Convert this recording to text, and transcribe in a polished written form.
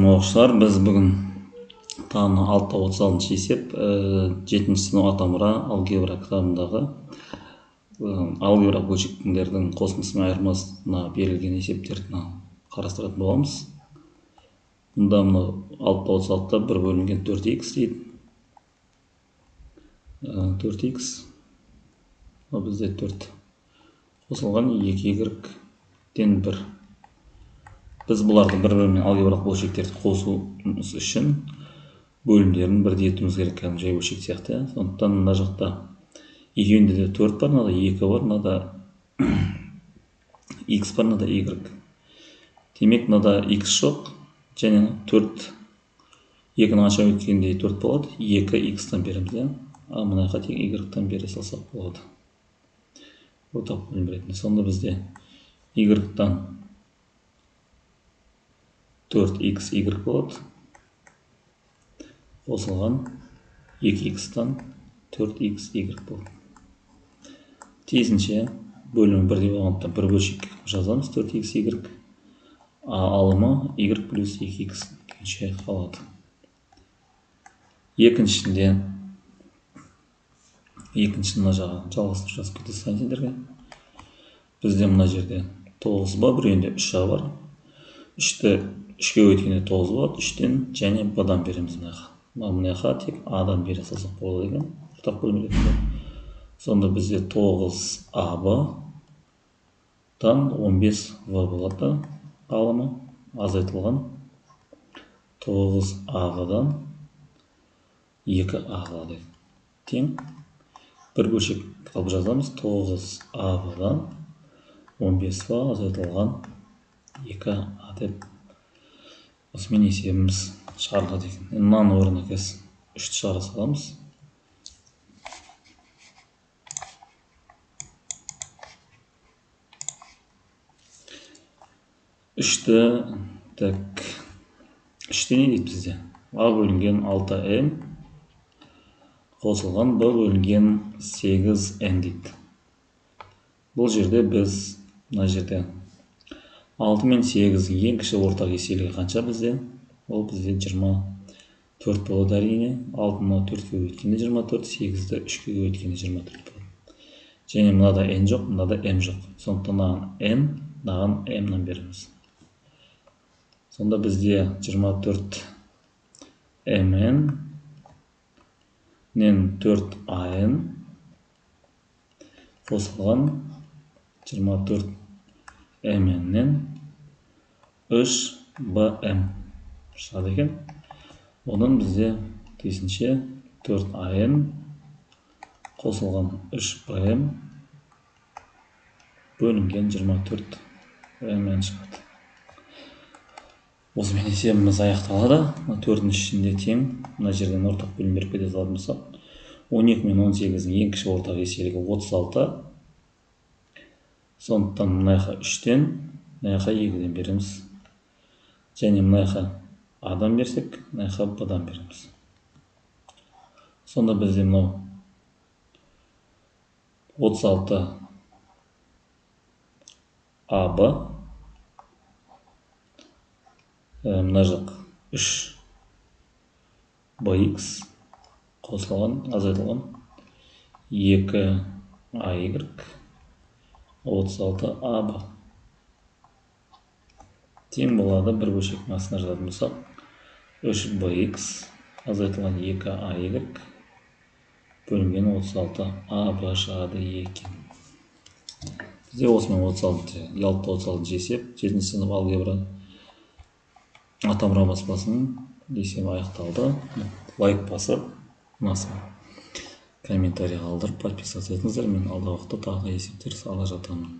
Оқушылар, біз бүгін таңғы 6:36 есеп 7-ші сынып атамұра алгебра кітабындағы алгебра бөлшектендердің қосындысы мен айырмасына берілген есептерді қарастыратын боламыз. Мұнда мынау 6:36-та 1 бөлінген 4х дейді. 4х бізде 4 қосылған 2y-ден 1. Біз бұларды бір-бірімен алгебралық бөлшектерді қосуымыз үшін бөлімдерін бірдей етуіміз керек, кәдімгі жай бөлшек сияқты. Сондықтан мына жақта екеуінде де 4 бар, мынада 2 бар, мынада x бар, мынада y. Демек, мынада x жоқ, және 4 2-ні қанша өткенде 4 болады, 2x-тан береміз, ал мына жаққа тек y-тан бере салсақ болады. Ортақ бөлім ретінде. Сонда бізде y-тан 4xy болады, қосылған 2x-тан 4xy болады. Тиісінше бөлімі бірдей болғандықтан бір бөлшекке жазамыз 4xy, алымы y плюс 2x күйінше қалады. Екіншісінде мына жағы жалғастырып жазып кетесіз сантиметрге. Бізде мына жерде 9 ба, біреуінде 3 бар. 3-ті 3-ке өткенде 9 болады, 3-тен және b-дан береміз мынаға. Мына жаққа тек a-дан бере салсақ болады екен, ортақ бөлім ретінде. Сонда бізде 9ab-дан 15v болады, алымы азайтылған 9ag-дан 2a қалады. Тең бір бөлшек қалып жазамыз, 9ab-дан 15v азайтылған 2a деп осымен есебіміз шығарылады екен. Мынаның орнына қазір 3-ті шығара саламыз. 3-ті не дейді бізде? a бөлінген 6m қосылған b бөлінген 8n дейді. Бұл жерде біз мына жерде 6 мен 8-дің ең кіші ортақ еселігі қанша бізде? Ол бізде 24 болады әрине. 6-ны 4-ке өткенде 24, 8-ді 3-ке өткенде 24 болады. Және мынада n жоқ, мынада m жоқ. Сондықтан мынаған n, мынаған m-нан береміз. Сонда бізде 24mn-нен 4an қосылған 24mn-нен 3bm шығады екен. Оның бізде тиісінше 4an қосылған 3bm бөлінген 24mn шығады. Осымен есебіміз аяқталады. 4-дің ішінде тең, мына жерден ортақ бөлім беріп кете салатын болсақ, 12 мен 18-дің ең кіші ортақ еселігі 36. Сондықтан мына жаққа 3-тен, мына жаққа 2-ден береміз. Және мына жаққа a-дан берсек, мына жаққа b-дан береміз. Сонда бізде мынау 36ab, мына жақ 3bx қосылған, азайтылған 2ay 36ab тең болады, бір бөлшектің астына жазатын болсақ 3bx азайтылған 2ay бөлінген 36ab шығады екен. Бізде осымен 36 есеп 7-ші сынып алгебра атамұра баспасының есебі аяқталды. Лайк басып, ұнаса комментарий қалдырып, подписаться етіңіздер. Мен алдағы уақытта тағы есептер сала жатамын.